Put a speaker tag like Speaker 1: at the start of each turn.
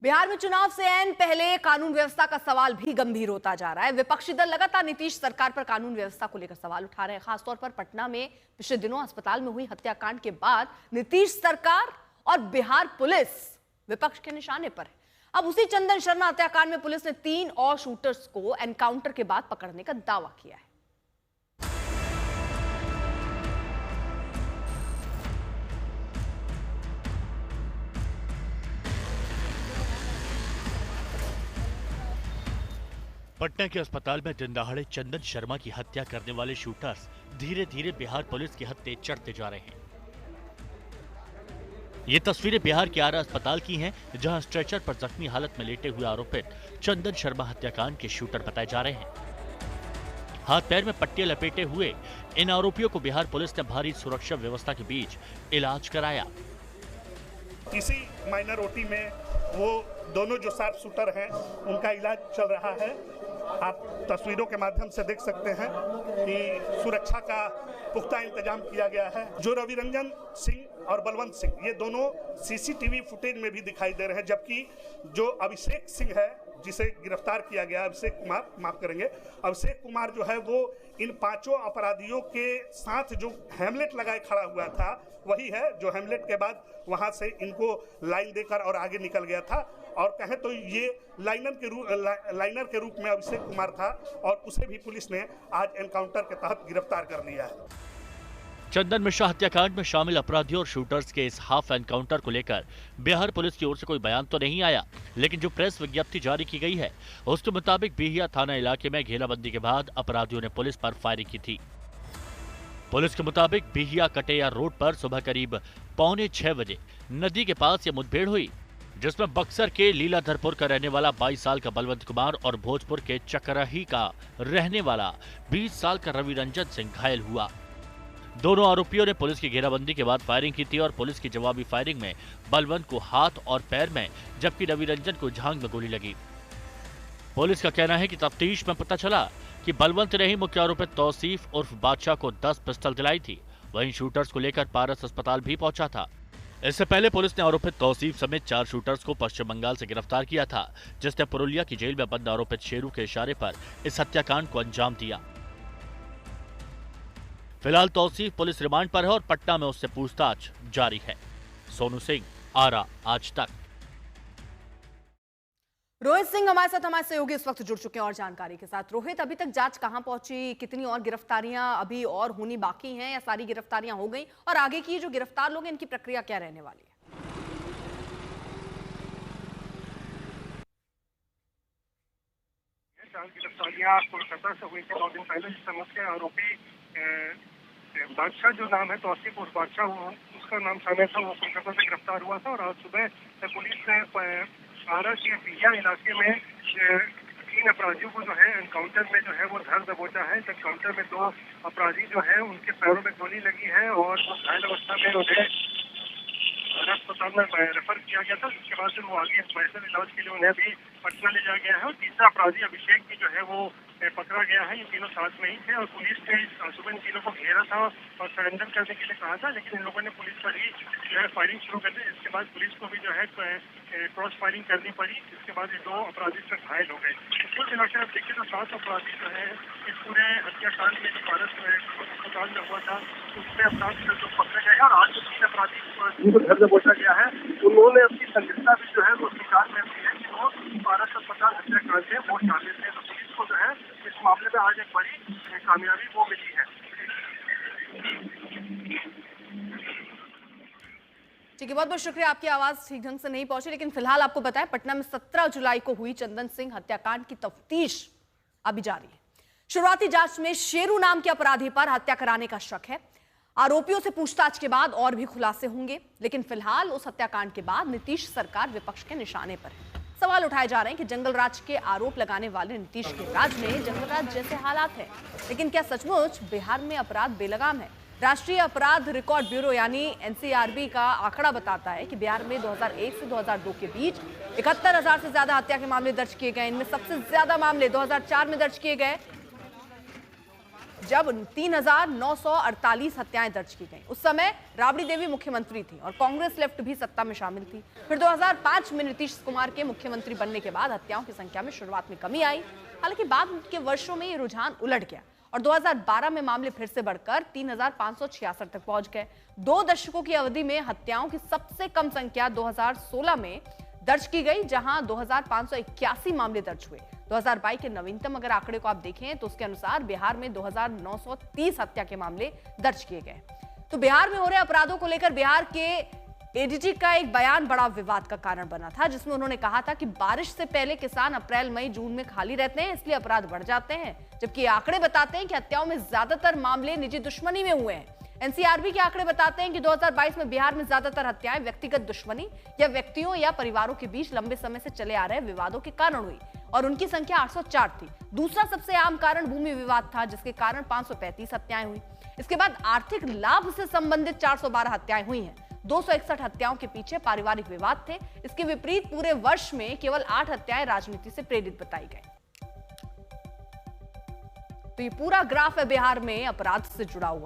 Speaker 1: बिहार में चुनाव से ऐन पहले कानून व्यवस्था का सवाल भी गंभीर होता जा रहा है। विपक्षी दल लगातार नीतीश सरकार पर कानून व्यवस्था को लेकर सवाल उठा रहे हैं। खासतौर पर पटना में पिछले दिनों अस्पताल में हुई हत्याकांड के बाद नीतीश सरकार और बिहार पुलिस विपक्ष के निशाने पर है। अब उसी चंदन शर्मा हत्याकांड में पुलिस ने 3 और शूटर्स को एनकाउंटर के बाद पकड़ने का दावा किया है।
Speaker 2: पटना के अस्पताल में दिन दहाड़े चंदन शर्मा की हत्या करने वाले शूटर्स धीरे धीरे बिहार पुलिस के हत्थे चढ़ते जा रहे हैं। ये तस्वीरें बिहार के आरा अस्पताल की हैं, जहां स्ट्रेचर पर जख्मी हालत में लेटे हुए आरोपित चंदन शर्मा हत्याकांड के शूटर बताए जा रहे हैं। हाथ पैर में पट्टियां लपेटे हुए इन आरोपियों को बिहार पुलिस ने भारी सुरक्षा व्यवस्था के बीच इलाज कराया।
Speaker 3: इसी माइनर ओटी में वो दोनों जो शार्प शूटर हैं उनका इलाज चल रहा है। आप तस्वीरों के माध्यम से देख सकते हैं कि सुरक्षा का पुख्ता इंतजाम किया गया है। जो रविरंजन सिंह और बलवंत सिंह ये दोनों सीसीटीवी फुटेज में भी दिखाई दे रहे हैं, जबकि जो अभिषेक सिंह है जिसे गिरफ्तार किया गया, अभिषेक कुमार जो है वो इन 5 अपराधियों के साथ जो हेमलेट लगाए खड़ा हुआ था वही है जो हेमलेट के बाद वहां से इनको लाइन देकर और आगे निकल गया था। और कहें तो ये लाइनर के रूप में अभिषेक कुमार था और उसे भी पुलिस ने आज एनकाउंटर के तहत गिरफ्तार कर लिया है।
Speaker 2: चंदन मिश्रा हत्याकांड में शामिल अपराधियों और शूटर्स के इस हाफ एनकाउंटर को लेकर बिहार पुलिस की ओर से कोई बयान तो नहीं आया, लेकिन जो प्रेस विज्ञप्ति जारी की गई है उसके मुताबिक बिहिया थाना इलाके में घेराबंदी के बाद अपराधियों ने पुलिस पर फायरिंग की थी। पुलिस के मुताबिक बिहिया कटेया रोड पर सुबह करीब 5:45 बजे नदी के पास ये मुठभेड़ हुई, जिसमें बक्सर के लीलाधरपुर का रहने वाला 22 साल का बलवंत कुमार और भोजपुर के चकराही का रहने वाला 20 साल का रविरंजन सिंह घायल हुआ। दोनों आरोपियों ने पुलिस की घेराबंदी के बाद फायरिंग की थी और पुलिस की जवाबी फायरिंग में बलवंत को हाथ और पैर में जबकि रविरंजन को जांघ में गोली लगी। पुलिस का कहना है कि तफ्तीश में पता चला कि बलवंत ने ही मुख्य आरोपित तौसीफ उर्फ बादशाह को 10 पिस्टल दिलाई थी। वहीं शूटर्स को लेकर पारस अस्पताल भी पहुंचा था। इससे पहले पुलिस ने आरोपित तौसीफ समेत 4 शूटर्स को पश्चिम बंगाल से गिरफ्तार किया था, जिसने पुरुलिया की जेल में बंद आरोपित शेरू के इशारे पर इस हत्याकांड को अंजाम दिया। फिलहाल तौसीफ पुलिस रिमांड पर है और पटना में उससे पूछताछ जारी है। सोनू सिंह, आरा, आज तक।
Speaker 1: रोहित सिंह हमारे सहयोगी इस वक्त जुड़ चुके हैं और जानकारी के साथ। रोहित, अभी तक जांच कहां पहुंची? कितनी और गिरफ्तारियां अभी और होनी बाकी हैं या सारी गिरफ्तारियां हो गई? और आगे की जो गिरफ्तार लोग हैं इनकी प्रक्रिया क्या रहने वाली है?
Speaker 4: गिरफ्तारियां कोलकाता से हुई थी 2 दिन पहले। जिस समझ के आरोपी बादशाह जो नाम है तौसीफ उर्फ बादशाह, उसका नाम शामिल था, वो कोलकाता से गिरफ्तार हुआ था। और आज सुबह पुलिस ने आरा के बिहिया इलाके में 3 अपराधियों को जो है एनकाउंटर में जो है वो धर दबोचा है। इस एनकाउंटर में 2 अपराधी जो है उनके पैरों में गोली लगी है और वो घायल अवस्था में उन्हें अस्पताल में रेफर किया गया था, जिसके बाद से वो आगे मेडिकल इलाज के लिए उन्हें भी पटना ले जाया गया है। और तीसरा अपराधी अभिषेक भी जो है वो पकड़ा गया है। ये तीनों साथ में ही थे और पुलिस ने सुबह इन तीनों को घेरा था और सरेंडर करने के लिए कहा था, लेकिन इन लोगों ने पुलिस पर ही जो है फायरिंग शुरू कर दी, जिसके बाद पुलिस को भी जो है क्रॉस फायरिंग करनी पड़ी, जिसके बाद ये 2 अपराधी से घायल हो गए। कुल मिलाकर आप देखिए तो 7 अपराधी जो है इस पूरे हत्याकांड में जो भारत अस्पताल में हुआ था उसमें अपराधी जो पकड़े गए हैं। और आज जो 3 अपराधी जिनको घर दबोचा गया है उन्होंने अपनी संदिग्धता भी जो है वो स्वीकार कर दी है कि वो भारत अस्पताल हत्याकांड में वो शामिल थे। तो पुलिस को जो है इस मामले में आज एक बड़ी कामयाबी वो मिली है।
Speaker 1: ठीक है, बहुत बहुत शुक्रिया। आपकी आवाज ठीक ढंग से नहीं पहुंची, लेकिन फिलहाल आपको बताएं पटना में 17 जुलाई को हुई चंदन सिंह हत्याकांड की तफ्तीश अभी जारी है। शुरुआती जांच में शेरू नाम के अपराधी पर हत्या कराने का शक है। आरोपियों से पूछताछ के बाद और भी खुलासे होंगे, लेकिन फिलहाल उस हत्याकांड के बाद नीतीश सरकार विपक्ष के निशाने पर है। सवाल उठाए जा रहे हैं कि जंगल राज के आरोप लगाने वाले नीतीश के राज में जंगल राज जैसे हालात हैं, लेकिन क्या सचमुच बिहार में अपराध बेलगाम है? राष्ट्रीय अपराध रिकॉर्ड ब्यूरो यानी एनसीआरबी का आंकड़ा बताता है कि बिहार में 2001 से 2002 के बीच 71,000 से ज्यादा हत्या के मामले दर्ज किए गए। इनमें सबसे ज्यादा मामले 2004 में दर्ज किए गए जब 3,948 हत्याएं दर्ज की गई। उस समय राबड़ी देवी मुख्यमंत्री थी और कांग्रेस लेफ्ट भी सत्ता में शामिल थी। फिर 2005 में नीतीश कुमार के मुख्यमंत्री बनने के बाद हत्याओं की संख्या में शुरुआत में कमी आई, हालांकि बाद के वर्षों में ये रुझान उलट गया और 2012 में मामले फिर से बढ़कर 3,566 तक पहुंच गए। 2 दशकों की अवधि में हत्याओं की सबसे कम संख्या 2016 में दर्ज की गई, जहां 2,581 मामले दर्ज हुए। 2022 के नवीनतम अगर आंकड़े को आप देखें तो उसके अनुसार बिहार में 2,930 हत्या के मामले दर्ज किए गए। तो बिहार में हो रहे अपराधों को लेकर बिहार के एडीजी का एक बयान बड़ा विवाद का कारण बना था, जिसमें उन्होंने कहा था कि बारिश से पहले किसान अप्रैल मई जून में खाली रहते हैं, इसलिए अपराध बढ़ जाते हैं, जबकि आंकड़े बताते हैं कि हत्याओं में ज्यादातर मामले निजी दुश्मनी में हुए हैं। एनसीआरबी के आंकड़े बताते हैं कि 2022 में बिहार में ज्यादातर हत्याएं व्यक्तिगत दुश्मनी या व्यक्तियों या परिवारों के बीच लंबे समय से चले आ रहे विवादों के कारण हुई और उनकी संख्या 804 थी। दूसरा सबसे आम कारण भूमि विवाद था, जिसके कारण 535 हत्याएं हुई। इसके बाद आर्थिक लाभ से संबंधित 412 हत्याएं हुई हैं। 261 हत्याओं के पीछे पारिवारिक विवाद थे। इसके विपरीत पूरे वर्ष में केवल 8 हत्याएं राजनीति से प्रेरित बताई गई। तो ये पूरा ग्राफ है बिहार में अपराध से जुड़ा हुआ।